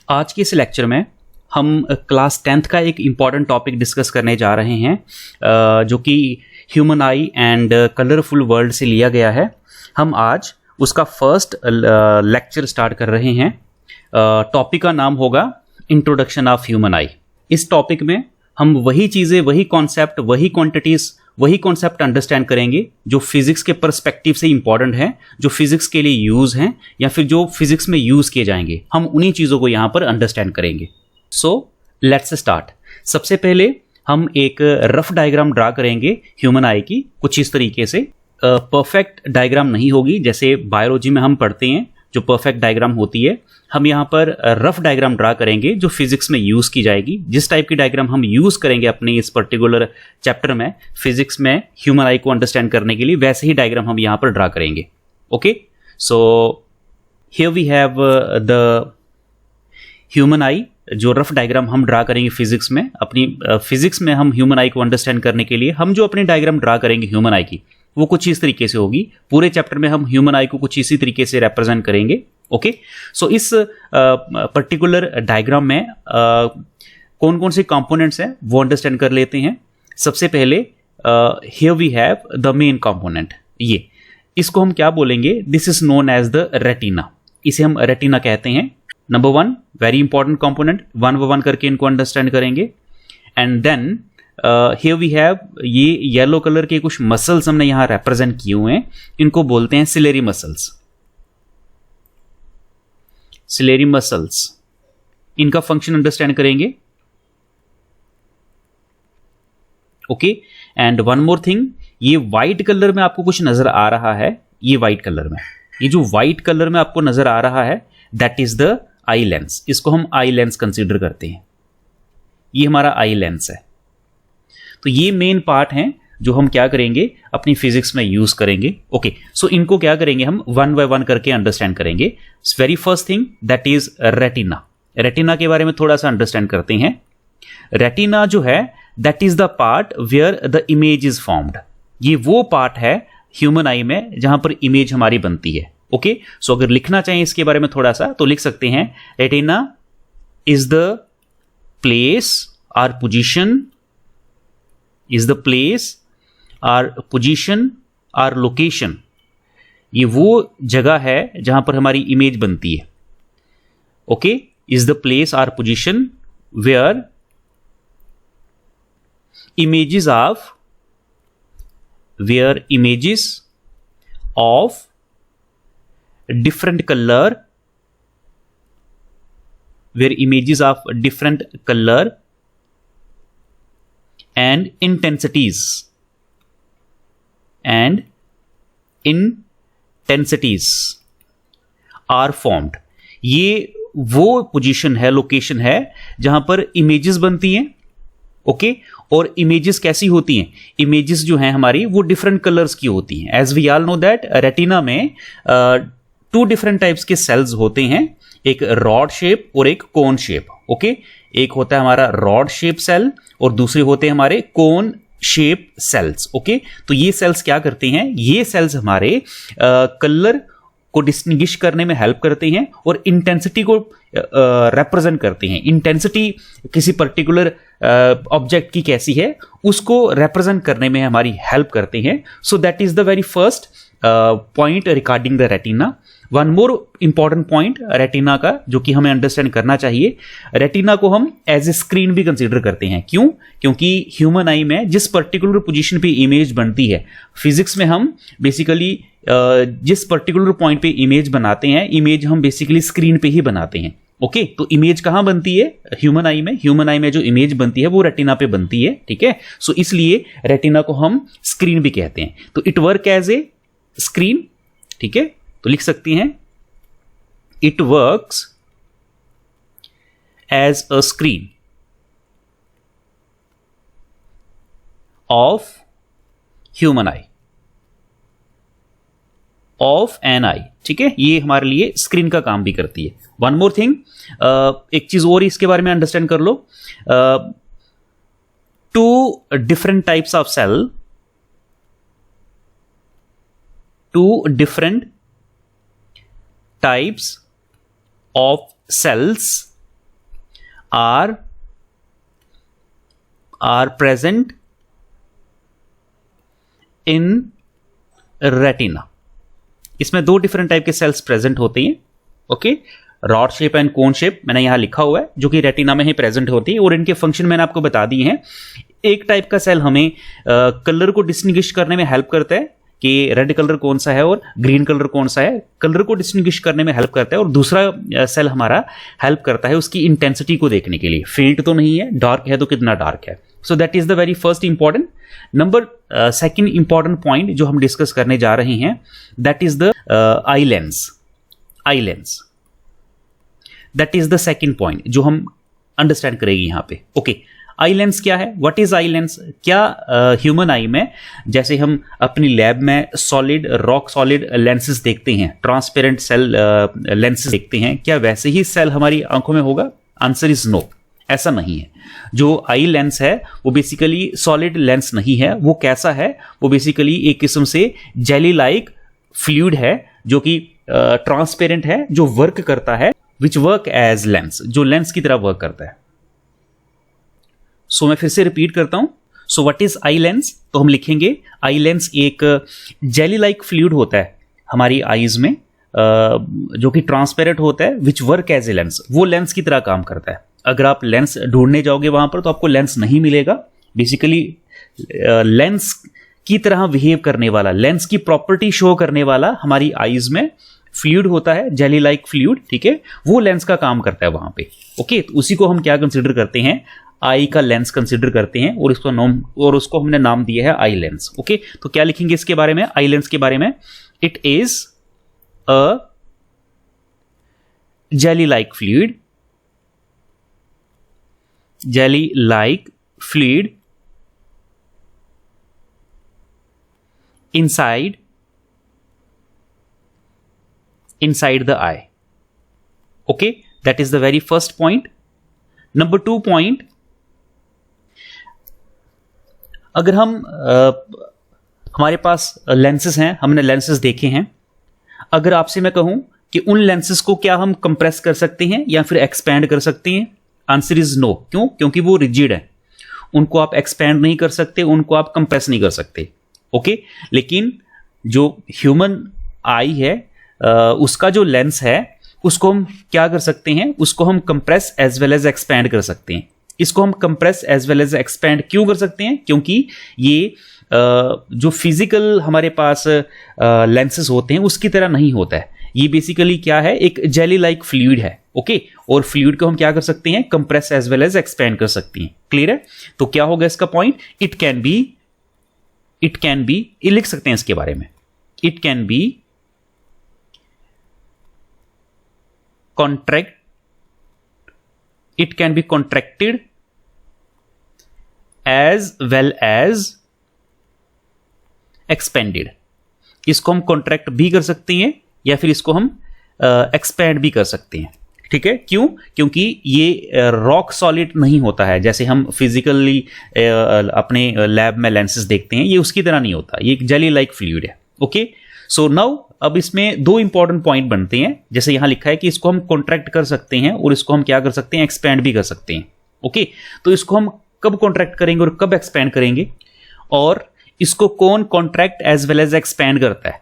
आज के इस लेक्चर में हम क्लास 10th का एक इम्पॉर्टेंट टॉपिक डिस्कस करने जा रहे हैं जो कि human I and colourful world से लिया गया है। हम आज उसका फर्स्ट लेक्चर स्टार्ट कर रहे हैं। टॉपिक का नाम होगा इंट्रोडक्शन ऑफ ह्यूमन आई। इस टॉपिक में हम वही चीज़ें, वही कॉन्सेप्ट, वही क्वांटिटीज़, वही कॉन्सेप्ट अंडरस्टैंड करेंगे जो फिजिक्स के पर्सपेक्टिव से इंपॉर्टेंट हैं, जो फिजिक्स के लिए यूज़ हैं या फिर जो फिजिक्स में यूज़ किए जाएंगे। हम उन्हीं चीज़ों को यहाँ पर अंडरस्टैंड करेंगे। So let's start. सबसे पहले हम एक रफ डायग्राम ड्रा करेंगे ह्यूमन आई की, कुछ इस तरीके से। परफेक्ट डायग्राम नहीं होगी, जैसे बायोलॉजी में हम पढ़ते हैं जो परफेक्ट डायग्राम होती है। हम यहाँ पर रफ डायग्राम ड्रा करेंगे जो फिजिक्स में यूज़ की जाएगी। जिस टाइप की डायग्राम हम यूज़ करेंगे अपने इस पर्टिकुलर चैप्टर में, फिजिक्स में ह्यूमन आई को अंडरस्टैंड करने के लिए, वैसे ही डायग्राम हम यहाँ पर ड्रा करेंगे। Okay, so here we have the human eye. जो रफ डायग्राम हम ड्रा करेंगे फिजिक्स में, अपनी फिजिक्स में हम ह्यूमन आई को अंडरस्टैंड करने के लिए हम जो अपनी डायग्राम ड्रा करेंगे ह्यूमन आई की, वो कुछ इस तरीके से होगी। पूरे चैप्टर में हम ह्यूमन आई को कुछ इसी तरीके से रिप्रेजेंट करेंगे। ओके, सो इस पर्टिकुलर डायग्राम में कौन कौन से कंपोनेंट्स हैं वो अंडरस्टैंड कर लेते हैं। सबसे पहले here we have the main component. ये इसको हम क्या बोलेंगे? This is known as the retina. इसे हम रेटिना कहते हैं। Number one, very important component. One by one करके इनको अंडरस्टैंड करेंगे। And then here we have ये येलो कलर के कुछ मसल्स हमने यहां रिप्रेजेंट किए हुए हैं। इनको बोलते हैं सिलेरी मसल्स। सिलेरी मसल्स, इनका फंक्शन अंडरस्टैंड करेंगे। Okay, and one more thing, ये व्हाइट कलर में आपको कुछ नजर आ रहा है। ये व्हाइट कलर में, ये जो व्हाइट कलर में आपको नजर आ रहा है, that is the eye lens. इसको हम आई लेंस कंसीडर करते हैं। ये हमारा आई लेंस है। तो ये मेन पार्ट हैं जो हम क्या करेंगे, अपनी फिजिक्स में यूज करेंगे। ओके, सो इनको क्या करेंगे, हम वन बाय वन करके अंडरस्टैंड करेंगे। Very first thing that is retina. Retina के बारे में थोड़ा सा अंडरस्टैंड करते हैं। रेटिना जो है, that is the part where the image is formed. ये वो पार्ट है ह्यूमन आई में जहां पर इमेज हमारी बनती है। ओके, सो अगर लिखना चाहें इसके बारे में थोड़ा सा तो लिख सकते हैं, रेटिना इज द प्लेस और पोजीशन, इज द प्लेस और पोजीशन और लोकेशन। ये वो जगह है जहां पर हमारी इमेज बनती है। ओके, इज द प्लेस और position where images of different color, where images of different color and intensities are formed। ये वो पोजीशन है, लोकेशन है जहां पर इमेजेस बनती हैं। ओके, और इमेजेस कैसी होती हैं? इमेजेस जो हैं हमारी वो डिफरेंट कलर्स की होती हैं। As we all know that retina में टू डिफरेंट टाइप्स के सेल्स होते हैं, एक रॉड शेप और एक कोन शेप। ओके, एक होता है हमारा रॉड शेप सेल और दूसरे होते हैं हमारे कोन शेप सेल्स। ओके, तो ये सेल्स क्या करते हैं? ये सेल्स हमारे कलर को डिस्टिंग्विश करने में हेल्प करते हैं और इंटेंसिटी को रिप्रेजेंट करते हैं। इंटेंसिटी किसी पर्टिकुलर ऑब्जेक्ट की कैसी है उसको रिप्रेजेंट करने में हमारी हेल्प करते हैं। So that is the very first point regarding the retina. One more important point retina का जो कि हमें अंडरस्टैंड करना चाहिए, रेटिना को हम एज ए स्क्रीन भी कंसीडर करते हैं। क्यों? क्योंकि ह्यूमन आई में जिस पर्टिकुलर पोजीशन पे इमेज बनती है, फिजिक्स में हम बेसिकली जिस पर्टिकुलर पॉइंट पे इमेज बनाते हैं, इमेज हम बेसिकली स्क्रीन पे ही बनाते हैं। ओके, तो इमेज कहां बनती है? ह्यूमन आई में। ह्यूमन आई में जो इमेज बनती है वो रेटिना पे बनती है। ठीक है, सो इसलिए रेटिना को हम स्क्रीन भी कहते हैं। तो it work as a screen. ठीक है, तो लिख सकती हैं, it works as a screen of human eye, of an eye. ठीक है, ये हमारे लिए स्क्रीन का काम भी करती है। वन मोर थिंग, एक चीज और इसके बारे में अंडरस्टैंड कर लो। Two different types of cell, two different types of cells are present in retina. इसमें दो डिफरेंट टाइप के सेल्स प्रेजेंट होते हैं, okay, rod shape and cone shape मैंने यहां लिखा हुआ है, जो कि रेटिना में ही प्रेजेंट होती है, और इनके फंक्शन मैंने आपको बता दिए हैं। एक टाइप का सेल हमें कलर को डिस्टिंग्विश करने में हेल्प करता है कि रेड कलर कौन सा है और ग्रीन कलर कौन सा है, कलर को डिस्टिंग्विश करने में हेल्प करता है। और दूसरा सेल हमारा हेल्प करता है उसकी इंटेंसिटी को देखने के लिए, फेंट तो नहीं है, डार्क है तो कितना डार्क है। So that is the very first important. Number second important point जो हम डिस्कस करने जा रहे हैं, that is the eye lens. Eye lens, that is the second point जो हम अंडरस्टैंड करेंगे यहां पे। ओके, आई लेंस क्या है, व्हाट इज आई लेंस? क्या ह्यूमन आई में जैसे हम अपनी लैब में सॉलिड, रॉक सॉलिड लेंसेज देखते हैं, ट्रांसपेरेंट सेल लेंसेज देखते हैं, क्या वैसे ही सेल हमारी आंखों में होगा? आंसर इज नो, ऐसा नहीं है। जो आई लेंस है वो बेसिकली सॉलिड लेंस नहीं है। वो कैसा है? वो बेसिकली एक किस्म से जेली लाइक फ्लूइड है जो कि ट्रांसपेरेंट है, जो वर्क करता है, विच वर्क एज लेंस, जो लेंस की तरह वर्क करता है। सो मैं फिर से रिपीट करता हूं। So what is eye lens? तो हम लिखेंगे आई लेंस एक जेली लाइक फ्लूइड होता है हमारी आईज में, जो कि ट्रांसपेरेंट होता है, which work as a lens, वो लेंस की तरह काम करता है। अगर आप लेंस ढूंढने जाओगे वहां पर तो आपको लेंस नहीं मिलेगा। बेसिकली लेंस की तरह बिहेव करने वाला, लेंस की प्रॉपर्टी शो करने वाला हमारी आईज में फ्लूइड होता है, जेली लाइक फ्लूइड, ठीक है, वो लेंस का काम करता है वहां पे। ओके, तो उसी को हम क्या कंसिडर करते हैं? आई का लेंस कंसिडर करते हैं, और उसको हमने नाम दिया है आई लेंस। ओके, तो क्या लिखेंगे इसके बारे में, आई लेंस के बारे में? It is a jelly like fluid, jelly like fluid inside the eye. Okay, that is the very first point. Number 2 point, अगर हम हमारे पास लेंसेज हैं, हमने लेंसेज देखे हैं, अगर आपसे मैं कहूं कि उन लेंसेज को क्या हम कंप्रेस कर सकते हैं या फिर एक्सपैंड कर सकते हैं? Answer is no. क्यों? क्योंकि वो रिजिड है, उनको आप एक्सपैंड नहीं कर सकते, उनको आप कंप्रेस नहीं कर सकते। ओके, लेकिन जो ह्यूमन आई है उसका जो लेंस है उसको हम क्या कर सकते हैं? उसको हम compress as well as expand कर सकते हैं। इसको हम compress as well as expand क्यों कर सकते हैं? क्योंकि ये जो फिजिकल हमारे पास लेंसेज होते हैं उसकी तरह नहीं होता है। ये बेसिकली क्या है? एक जेली लाइक फ्लूइड है। ओके, और फ्लूइड को हम क्या कर सकते हैं? Compress as well as expand कर सकते हैं। क्लियर है? तो क्या होगा इसका पॉइंट? इट कैन बी, ये लिख सकते हैं इसके बारे में, it can be contracted as well as expanded। इसको हम कॉन्ट्रैक्ट भी कर सकते हैं या फिर इसको हम एक्सपैंड भी कर सकते हैं। ठीक है, क्यों? क्योंकि ये रॉक सॉलिड नहीं होता है, जैसे हम फिजिकली अपने लैब में लेंसेज देखते हैं, ये उसकी तरह नहीं होता, ये एक जेली लाइक फ्लूइड है। ओके, सो नाउ अब इसमें 2 इंपॉर्टेंट पॉइंट बनते हैं। जैसे यहां लिखा है कि इसको हम कॉन्ट्रैक्ट कर सकते हैं और इसको हम क्या कर सकते हैं? एक्सपैंड भी कर सकते हैं। ओके, तो इसको हम कब कॉन्ट्रैक्ट करेंगे और कब एक्सपैंड करेंगे, और इसको कौन contract as well as expand करता है?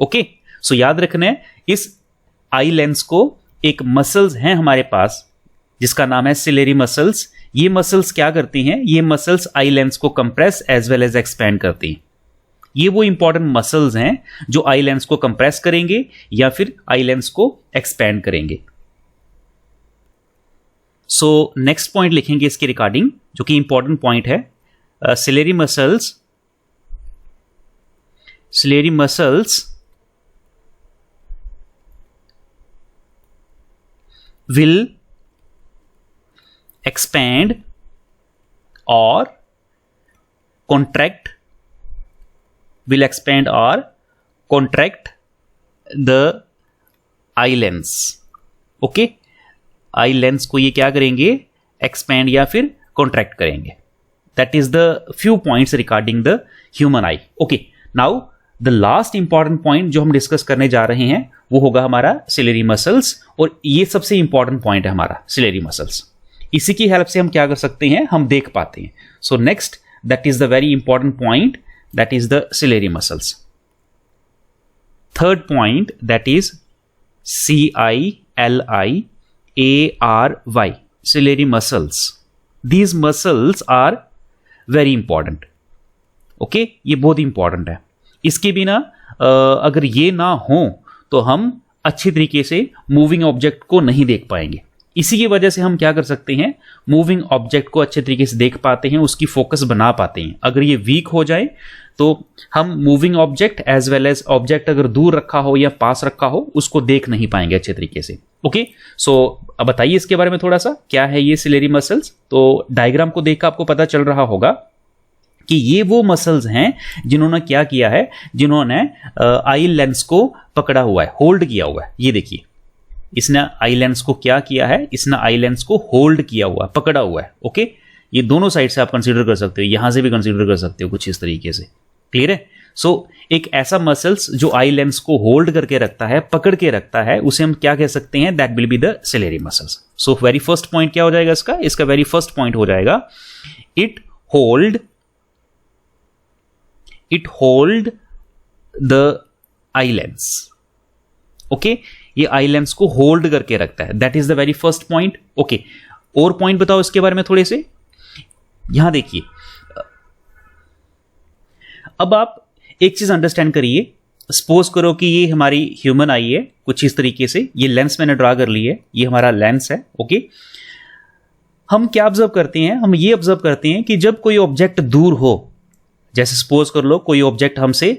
ओके, सो याद रखना है, इस आई लेंस को एक मसल्स हैं हमारे पास जिसका नाम है सिलेरी मसल्स। ये मसल्स क्या करती हैं? ये मसल्स आई लेंस को compress as well as expand करती हैं। ये वो इंपॉर्टेंट मसल्स हैं जो आई लेंस को कंप्रेस करेंगे या फिर आई लेंस को एक्सपैंड करेंगे। सो नेक्स्ट पॉइंट लिखेंगे इसके रिगार्डिंग, जो कि इंपॉर्टेंट पॉइंट है। Ciliary muscles will expand or contract the eye lens। Okay, eye lens को ये क्या करेंगे? एक्सपैंड या फिर कॉन्ट्रैक्ट करेंगे। That is the few points regarding the human eye. Okay, now the last important point जो हम डिस्कस करने जा रहे हैं वो होगा हमारा सिलेरी मसल्स, और ये सबसे इंपॉर्टेंट पॉइंट है हमारा सिलेरी मसल्स। इसी की हेल्प से हम क्या कर सकते हैं, हम देख पाते हैं. So next, that is the very important point, that is the ciliary muscles. Third point, that is CILIARY, ciliary muscles. These muscles are very important. Okay, ये बहुत इंपॉर्टेंट है. इसके बिना अगर ये ना हो तो हम अच्छी तरीके से मूविंग ऑब्जेक्ट को नहीं देख पाएंगे. इसी की वजह से हम क्या कर सकते हैं, मूविंग ऑब्जेक्ट को अच्छे तरीके से देख पाते हैं, उसकी फोकस बना पाते हैं. अगर ये वीक हो जाए तो हम moving object as well as object अगर दूर रखा हो या पास रखा हो उसको देख नहीं पाएंगे अच्छे तरीके से. ओके, सो अब बताइए इसके बारे में थोड़ा सा, क्या है ये सिलेरी मसल्स. तो डायग्राम को देखकर आपको पता चल रहा होगा कि ये वो मसल्स हैं जिन्होंने क्या किया है, जिन्होंने आई लेंस को पकड़ा हुआ है, होल्ड किया हुआ है. ये देखिए, इसने आई लेंस को क्या किया है, इसने आई लेंस को होल्ड किया हुआ है, पकड़ा हुआ है. ओके, ये दोनों साइड से आप कंसीडर कर सकते हो, यहां से भी कंसीडर कर सकते हो कुछ इस तरीके से. क्लियर है. सो एक ऐसा मसल्स जो आई लेंस को होल्ड करके रखता है, पकड़ के रखता है, उसे हम क्या कह सकते हैं, that will be the ciliary muscles. So very first point क्या हो जाएगा इसका वेरी फर्स्ट पॉइंट हो जाएगा, it hold the eye lens. Okay, ये आई लेंस को होल्ड करके रखता है, that is the very first point. Okay, और पॉइंट बताओ इसके बारे में थोड़े से. यहां देखिए, अब आप एक चीज अंडरस्टैंड करिए. सपोज करो कि ये हमारी ह्यूमन आई है कुछ इस तरीके से, ये लेंस मैंने ड्रा कर ली है, ये हमारा लेंस है. ओके, हम क्या ऑब्जर्व करते हैं, हम ये ऑब्जर्व करते हैं कि जब कोई ऑब्जेक्ट दूर हो, जैसे सपोज कर लो कोई ऑब्जेक्ट हमसे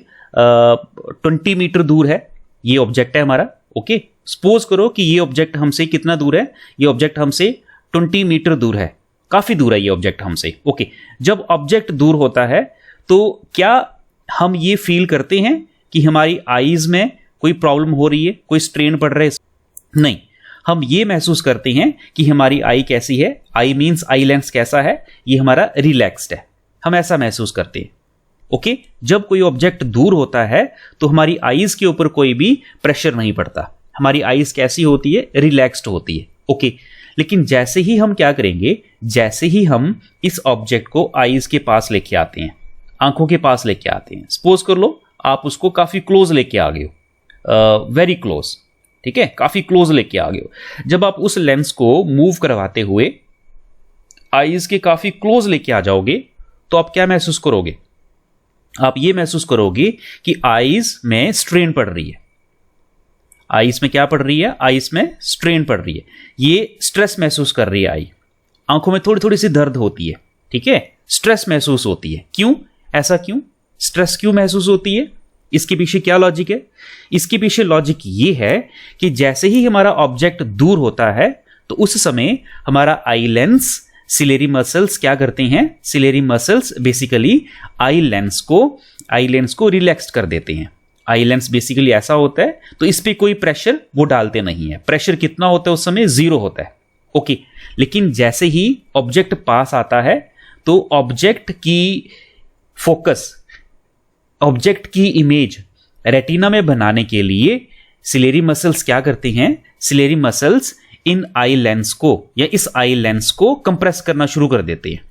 20 मीटर दूर है, ये ऑब्जेक्ट है हमारा. ओके, सपोज करो कि ये ऑब्जेक्ट हमसे कितना दूर है, ये ऑब्जेक्ट हमसे 20 मीटर दूर है, काफी दूर है ये ऑब्जेक्ट हमसे. ओके, जब ऑब्जेक्ट दूर होता है तो क्या हम ये फील करते हैं कि हमारी आईज में कोई प्रॉब्लम हो रही है, कोई स्ट्रेन पड़ रहा है? नहीं, हम ये महसूस करते हैं कि हमारी आई कैसी है, आई मींस आई लेंस कैसा है, ये हमारा रिलैक्स्ड है, हम ऐसा महसूस करते हैं. ओके, जब कोई ऑब्जेक्ट दूर होता है तो हमारी आईज के ऊपर कोई भी प्रेशर नहीं पड़ता, हमारी आईज कैसी होती है, रिलैक्स्ड होती है. ओके, लेकिन जैसे ही हम क्या करेंगे, जैसे ही हम इस ऑब्जेक्ट को आईज के पास लेके आते हैं, आंखों के पास लेके आते हैं, सपोज कर लो आप उसको काफी क्लोज लेके आ गए हो, वेरी क्लोज, ठीक है, काफी क्लोज लेके आ गए हो. जब आप उस लेंस को मूव करवाते हुए आईज के काफी क्लोज लेके आ जाओगे तो आप क्या महसूस करोगे, आप ये महसूस करोगे कि आईज में स्ट्रेन पड़ रही है. आईज में क्या पड़ रही है, आईज में स्ट्रेन पड़ रही है, ये स्ट्रेस महसूस कर रही है आई. आंखों में थोड़ी थोड़ी सी दर्द होती है, ठीक है, स्ट्रेस महसूस होती है. क्यों, ऐसा क्यों, स्ट्रेस क्यों महसूस होती है, इसके पीछे क्या लॉजिक है? इसके पीछे लॉजिक ये है कि जैसे ही हमारा ऑब्जेक्ट दूर होता है तो उस समय हमारा आई लेंस, सिलेरी मसल्स क्या करते हैं, ciliary muscles basically eye lens को रिलैक्स कर देते हैं. आई लेंस बेसिकली ऐसा होता है, तो इस पे कोई प्रेशर वो डालते नहीं है. प्रेशर कितना होता है उस समय, 0 होता है. ओके, लेकिन जैसे ही ऑब्जेक्ट पास आता है तो ऑब्जेक्ट की फोकस, ऑब्जेक्ट की इमेज रेटिना में बनाने के लिए सिलेरी मसल्स क्या करते हैं, सिलेरी मसल्स इन आई लेंस को या इस आई लेंस को कंप्रेस करना शुरू कर देते हैं,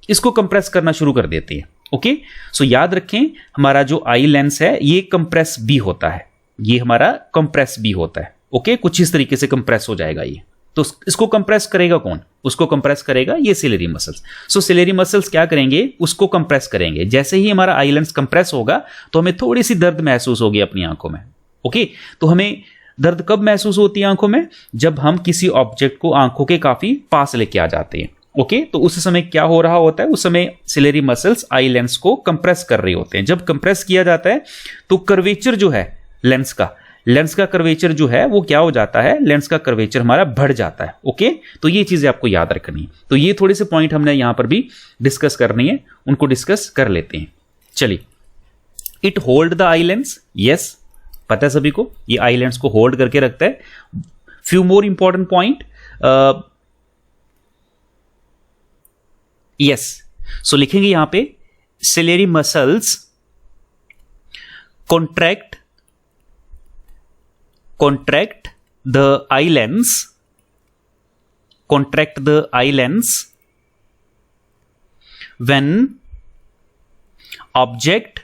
इसको कंप्रेस करना शुरू कर देते हैं. ओके, सो याद रखें हमारा जो आई लेंस है ये कंप्रेस भी होता है, ये हमारा कंप्रेस भी होता है. ओके, कुछ इस तरीके से कंप्रेस हो जाएगा ये. तो इसको कंप्रेस करेगा कौन, उसको कंप्रेस करेगा ये सिलेरी मसल्स. सो सिलेरी मसल्स क्या करेंगे, उसको कंप्रेस करेंगे. जैसे ही हमारा आई लेंस कंप्रेस होगा तो हमें थोड़ी सी दर्द महसूस होगी अपनी आंखों में. ओके, तो हमें दर्द कब महसूस होती है आंखों में, जब हम किसी ऑब्जेक्ट को आंखों के काफी पास लेके आ जाते हैं. ओके, तो उस समय क्या हो रहा होता है, उस समय सिलेरी मसल्स आई लेंस को कंप्रेस कर रहे होते हैं. जब कंप्रेस किया जाता है तो कर्वेचर जो है लेंस का कर्वेचर जो है वो क्या हो जाता है, लेंस का कर्वेचर हमारा बढ़ जाता है. ओके, तो ये चीजें आपको याद रखनी है. तो ये थोड़े से पॉइंट हमने यहां पर भी डिस्कस करनी है, उनको डिस्कस कर लेते हैं. चलिए, it hold the eye lens, yes, पता है सभी को, ये आई लेंस को होल्ड करके रखता है. Few more important point, yes, so लिखेंगे यहां पे ciliary muscles contract the eye lens contract the eye lens when object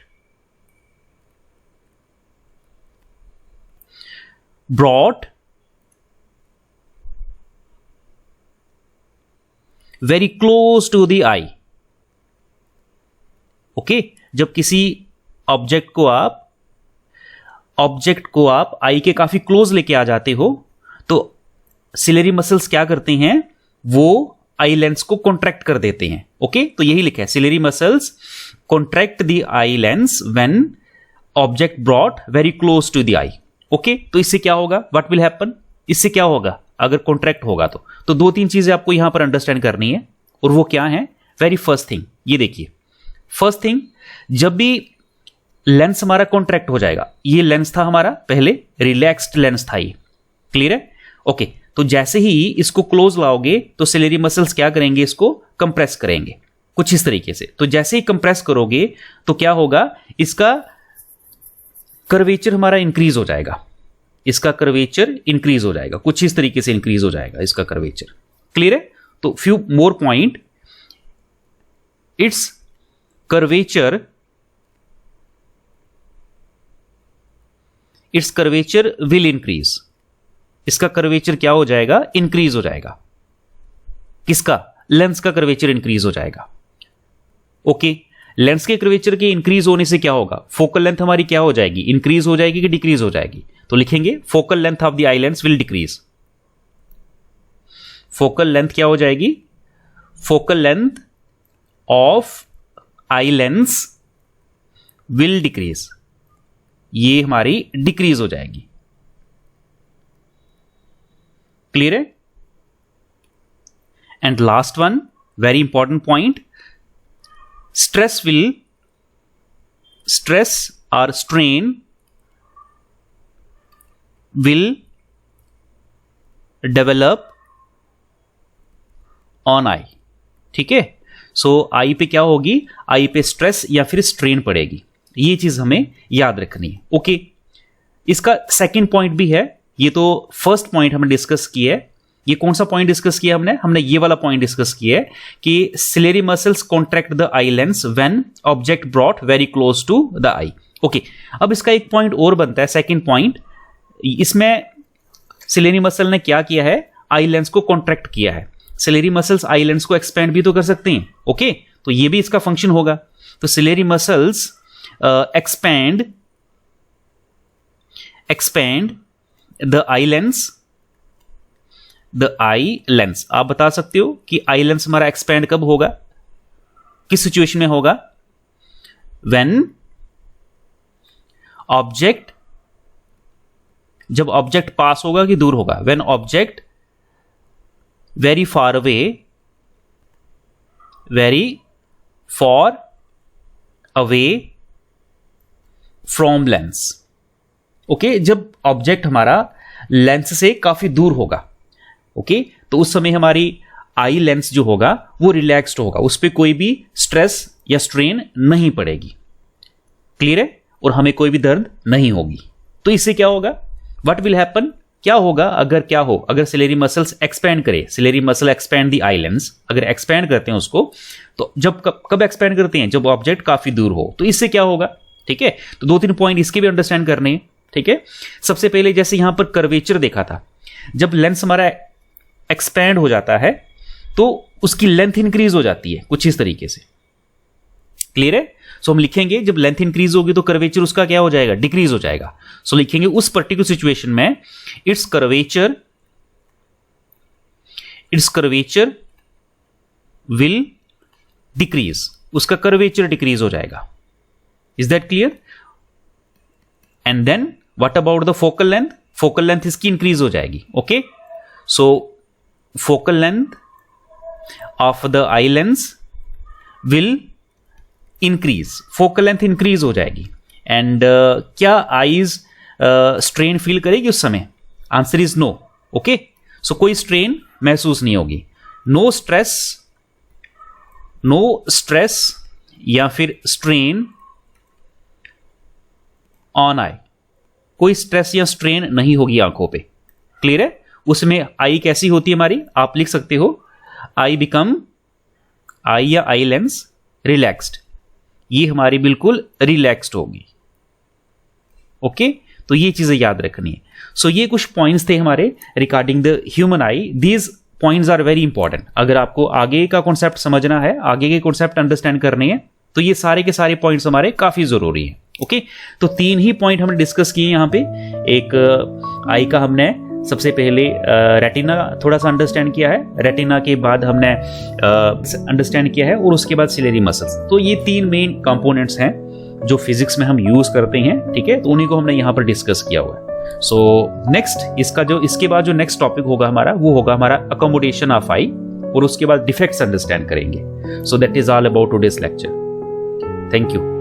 brought very close to the eye. Okay, जब किसी ऑब्जेक्ट को आप आई के काफी क्लोज लेके आ जाते हो तो सिलेरी मसल्स क्या करते हैं, वो आई लेंस को कॉन्ट्रैक्ट कर देते हैं. ओके, तो यही लिखा है, ciliary muscles contract the eye lens when object brought very close to the eye. Okay, तो इससे क्या होगा, व्हाट विल हैपन, इससे क्या होगा अगर कॉन्ट्रैक्ट होगा तो दो तीन चीजें आपको यहां पर अंडरस्टैंड करनी है, और वो क्या है. वेरी फर्स्ट थिंग, ये देखिए, फर्स्ट थिंग, जब भी लेंस हमारा कॉन्ट्रैक्ट हो जाएगा, ये लेंस था हमारा पहले, रिलैक्स्ड लेंस था ये, क्लियर है. ओके, तो जैसे ही इसको क्लोज लाओगे तो सिलेरी मसल्स क्या करेंगे, इसको कंप्रेस करेंगे कुछ इस तरीके से. तो जैसे ही कंप्रेस करोगे तो क्या होगा, इसका कर्वेचर हमारा इंक्रीज हो जाएगा, इसका कर्वेचर इंक्रीज हो जाएगा, कुछ इस तरीके से इंक्रीज हो जाएगा इसका कर्वेचर. क्लियर है. तो few more point, it's curvature will increase. इसका कर्वेचर क्या हो जाएगा, इंक्रीज हो जाएगा. किसका, लेंस का कर्वेचर इंक्रीज हो जाएगा. ओके, लेंस के कर्वेचर के इंक्रीज होने से क्या होगा, फोकल लेंथ हमारी क्या हो जाएगी, इंक्रीज हो जाएगी कि डिक्रीज हो जाएगी. तो लिखेंगे focal length of the eye lens will decrease. Focal length क्या हो जाएगी, focal length of eye lens will decrease, ये हमारी डिक्रीज हो जाएगी. क्लियर है. And last one, very important point, stress or strain will develop on eye. ठीक है, सो आई पे क्या होगी, आई पे स्ट्रेस या फिर स्ट्रेन पड़ेगी, ये चीज हमें याद रखनी है. ओके, इसका सेकंड पॉइंट भी है, ये तो फर्स्ट पॉइंट हमने डिस्कस किया है. ये कौन सा पॉइंट डिस्कस किया हमने ये वाला पॉइंट डिस्कस किया है कि ciliary muscles contract the eye lens when object brought very close to the eye. Okay, अब इसका एक पॉइंट और बनता है, सेकंड पॉइंट. इसमें सिलेरी मसल ने क्या किया है, आई लेंस को कॉन्ट्रैक्ट किया है. सिलेरी मसल्स आई लेंस को एक्सपेंड भी तो कर सकते हैं. ओके, तो ये भी इसका फंक्शन होगा. तो ciliary muscles expand the eye lens. The eye lens, आप बता सकते हो कि आई लेंस हमारा एक्सपेंड कब होगा, किस सिचुएशन में होगा, व्हेन ऑब्जेक्ट, जब ऑब्जेक्ट पास होगा कि दूर होगा, when object very far away from lens. Okay, जब ऑब्जेक्ट हमारा लेंस से काफी दूर होगा. ओके, तो उस समय हमारी आई लेंस जो होगा वो रिलैक्स्ड होगा, उस पर कोई भी स्ट्रेस या स्ट्रेन नहीं पड़ेगी. क्लियर है, और हमें कोई भी दर्द नहीं होगी. तो इससे क्या होगा, व्हाट विल हैपन, क्या होगा अगर सिलेरी मसल्स एक्सपेंड करे, ciliary muscle expand the eye lens, अगर एक्सपेंड करते हैं उसको, तो जब कब एक्सपेंड करते हैं, जब ऑब्जेक्ट काफी दूर हो. तो इससे क्या होगा. ठीक है, तो दो तीन पॉइंट इसके भी अंडरस्टैंड करने हैं. ठीक है, सबसे पहले जैसे यहां पर कर्वेचर देखा था, जब लेंस हमारा एक्सपैंड हो जाता है तो उसकी लेंथ इंक्रीज हो जाती है कुछ इस तरीके से. क्लियर है. सो हम लिखेंगे जब लेंथ इंक्रीज होगी तो कर्वेचर उसका क्या हो जाएगा, डिक्रीज हो जाएगा. सो लिखेंगे उस पर्टिकुलर सिचुएशन में इट्स कर्वेचर विल डिक्रीज, उसका कर्वेचर डिक्रीज हो जाएगा. Is that clear. And then what about the focal length, focal length इसकी इंक्रीज हो जाएगी. Okay, so focal length of the eye lens will increase, focal length increase हो जाएगी. And क्या eyes strain feel करेगी उस समय, आंसर इज नो. ओके, सो कोई स्ट्रेन महसूस नहीं होगी. नो स्ट्रेस या फिर स्ट्रेन ऑन आई, कोई स्ट्रेस या स्ट्रेन नहीं होगी आंखों पे. क्लियर है. उसमें आई कैसी होती है हमारी, आप लिख सकते हो आई बिकम, आई या आई लेंस रिलैक्स्ड, ये हमारी बिल्कुल रिलैक्स्ड होगी। ओके, तो ये चीजें याद रखनी है। सो ये कुछ पॉइंट्स थे हमारे regarding the human eye. These points are very important. अगर आपको आगे का कॉन्सेप्ट समझना है, आगे के कॉन्सेप्ट अंडरस्टैंड करने हैं, तो ये सारे के सारे पॉइंट्स हमारे काफी जरूरी है। ओके, तो 3 ही पॉइंट हमने डिस्कस किए यहाँ पे। एक आई का हमने सबसे पहले रेटिना थोड़ा सा अंडरस्टैंड किया है, रेटिना के बाद हमने अंडरस्टैंड किया है, और उसके बाद सिलेरी मसल्स। तो ये 3 मेन कंपोनेंट्स हैं जो फिजिक्स में हम यूज करते हैं, ठीक है, तो उन्हीं को हमने यहाँ पर डिस्कस किया हुआ है। सो नेक्स्ट इसके बाद जो नेक्स्ट टॉपिक होगा हमारा, वो होगा हमारा अकोमोडेशन ऑफ आई, और उसके बाद डिफेक्ट्स अंडरस्टैंड करेंगे। So that is all about today's lecture. Thank you.